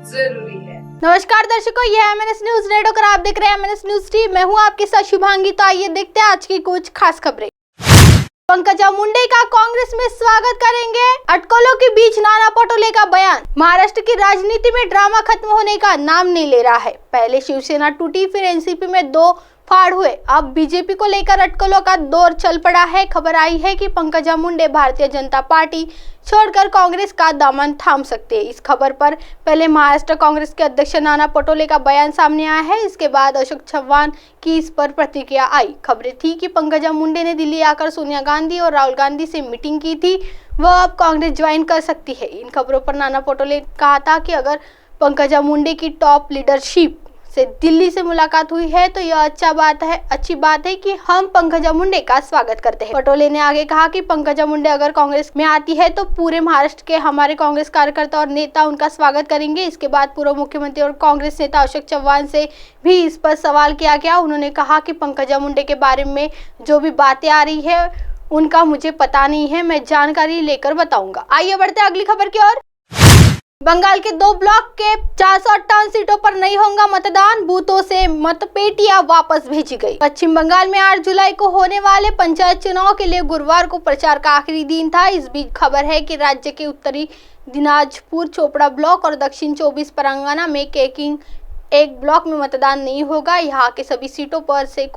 जरूरी है। नमस्कार दर्शकों, यह है एमएनएस न्यूज नेटवर्क और आप देख रहे हैं एमएनएस न्यूज टीवी। मैं हूं आपके साथ शुभांगी। तो आइए देखते हैं आज की कुछ खास खबरें। पंकजा मुंडे का कांग्रेस में स्वागत करेंगे, अटकलों के बीच नाना पटोले का बयान। महाराष्ट्र की राजनीति में ड्रामा खत्म होने का नाम नहीं ले रहा है। पहले शिवसेना टूटी, फिर एनसीपी में दो फाड़ हुए, अब बीजेपी को लेकर अटकलों का दौर चल पड़ा है। खबर आई है कि पंकजा मुंडे भारतीय जनता पार्टी छोड़कर कांग्रेस का दामन थाम सकते हैं। इस खबर पर पहले महाराष्ट्र कांग्रेस के अध्यक्ष नाना पटोले का बयान सामने आया है। इसके बाद अशोक चव्हाण की इस पर प्रतिक्रिया आई। खबरें थी कि पंकजा मुंडे ने दिल्ली आकर सोनिया गांधी और राहुल गांधी से मीटिंग की थी, वह अब कांग्रेस ज्वाइन कर सकती है। इन खबरों पर नाना पटोले ने कहा था कि अगर पंकजा मुंडे की टॉप लीडरशिप से दिल्ली से मुलाकात हुई है तो यह अच्छी बात है कि हम पंकजा मुंडे का स्वागत करते हैं। पटोले ने आगे कहा कि पंकजा मुंडे अगर कांग्रेस में आती है तो पूरे महाराष्ट्र के हमारे कांग्रेस कार्यकर्ता और नेता उनका स्वागत करेंगे। इसके बाद पूर्व मुख्यमंत्री और कांग्रेस नेता अशोक चव्हाण से भी इस पर सवाल किया गया। उन्होंने कहा कि पंकजा मुंडे के बारे में जो भी बातें आ रही है उनका मुझे पता नहीं है, मैं जानकारी लेकर बताऊंगा। आइए बढ़ते अगली खबर की ओर। बंगाल के 2 ब्लॉक के 458 सीटों पर नहीं होगा मतदान, बूथों से मतपेटियां वापस भेजी गई। पश्चिम बंगाल में 8 जुलाई को होने वाले पंचायत चुनाव के लिए गुरुवार को प्रचार का आखिरी दिन था। इस बीच खबर है कि राज्य के उत्तरी दिनाजपुर चोपड़ा ब्लॉक और दक्षिण 24 परगना में केकिंग एक ब्लॉक में मतदान नहीं होगा। यहाँ के सभी सीटों पर से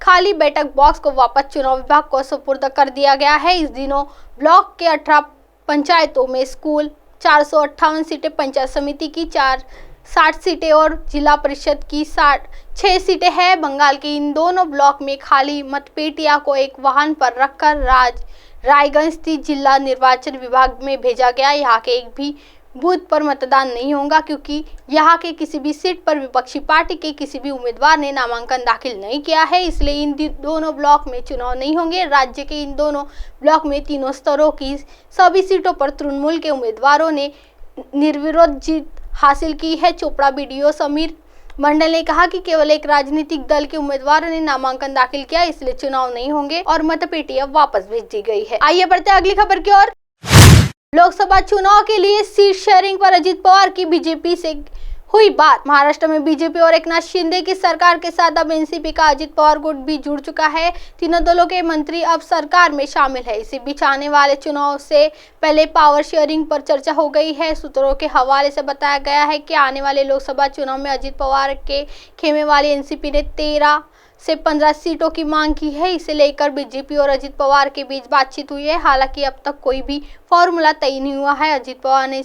खाली बैठक बॉक्स को वापस चुनाव विभाग को सुपुर्द कर दिया गया है। इस दिनों ब्लॉक के 18 पंचायतों में स्कूल 458 सीटें, पंचायत समिति की 60 सीटें और जिला परिषद की 6 सीटें हैं। बंगाल के इन दोनों ब्लॉक में खाली मतपेटियां को एक वाहन पर रखकर रायगंज स्थित जिला निर्वाचन विभाग में भेजा गया। यहाँ के एक भी बूथ पर मतदान नहीं होगा क्योंकि यहाँ के किसी भी सीट पर विपक्षी पार्टी के किसी भी उम्मीदवार ने नामांकन दाखिल नहीं किया है, इसलिए इन दोनों ब्लॉक में चुनाव नहीं होंगे। राज्य के इन दोनों ब्लॉक में तीनों स्तरों की सभी सीटों पर तृणमूल के उम्मीदवारों ने निर्विरोध जीत हासिल की है। चोपड़ा बीडीओ समीर मंडल ने कहा कि केवल एक राजनीतिक दल के उम्मीदवारों ने नामांकन दाखिल किया, इसलिए चुनाव नहीं होंगे और मतपेटियां वापस भेज दी गई है। आइए बढ़ते अगली खबर की ओर। लोकसभा चुनाव के लिए सीट शेयरिंग पर अजित पवार की बीजेपी से हुई बात। महाराष्ट्र में बीजेपी और एकनाथ शिंदे की सरकार के साथ अब एनसीपी का अजित पवार गुट भी जुड़ चुका है। तीनों दलों के मंत्री अब सरकार में शामिल है। इसी बीच आने वाले चुनाव से पहले पावर शेयरिंग पर चर्चा हो गई है। सूत्रों के हवाले से बताया गया है कि आने वाले लोकसभा चुनाव में अजित पवार के खेमे वाली एनसीपी ने 13 से 15 सीटों की मांग की है। इसे लेकर बीजेपी और अजित पवार के बीच बातचीत हुई है। हालांकि अब तक कोई भी फॉर्मूला तय नहीं हुआ है। अजित पवार ने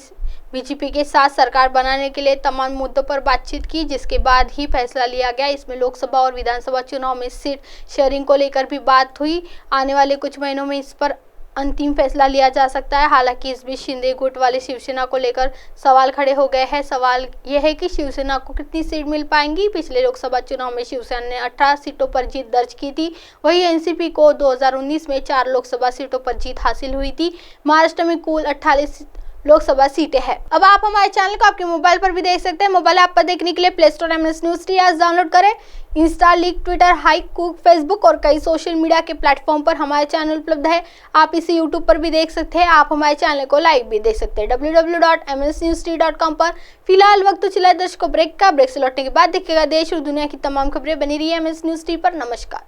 बीजेपी के साथ सरकार बनाने के लिए तमाम मुद्दों पर बातचीत की, जिसके बाद ही फैसला लिया गया। इसमें लोकसभा और विधानसभा चुनाव में सीट शेयरिंग को लेकर भी बात हुई। आने वाले कुछ महीनों में इस पर अंतिम फैसला लिया जा सकता है। हालांकि इस बीच शिंदे गुट वाले शिवसेना को लेकर सवाल खड़े हो गए हैं। सवाल यह है कि शिवसेना को कितनी सीट मिल पाएंगी। पिछले लोकसभा चुनाव में शिवसेना ने 18 सीटों पर जीत दर्ज की थी, वहीं एनसीपी को 2019 में 4 लोकसभा सीटों पर जीत हासिल हुई थी। महाराष्ट्र में कुल 48 लोकसभा सीटें हैं। अब आप हमारे चैनल को आपके मोबाइल पर भी देख सकते हैं। मोबाइल ऐप पर देखने के लिए play store MNS news TV आज डाउनलोड करें। Insta, leak, Twitter, hike, cook, Facebook और कई सोशल मीडिया के प्लेटफॉर्म पर हमारे चैनल उपलब्ध है। आप इसे यूट्यूब पर भी देख सकते हैं। आप हमारे चैनल को लाइव भी देख सकते हैं www.mnsnewstv.com पर। फिलहाल वक्त तो चला दर्शकों ब्रेक का। ब्रेक से लौटने के बाद देखिएगा देश और दुनिया की तमाम खबरें। बनी रही है एमएनएस न्यूज टीवी पर। नमस्कार।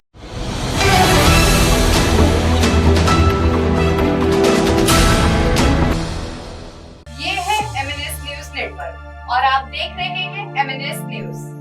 ये है एमएनएस न्यूज नेटवर्क और आप देख रहे हैं एमएनएस न्यूज।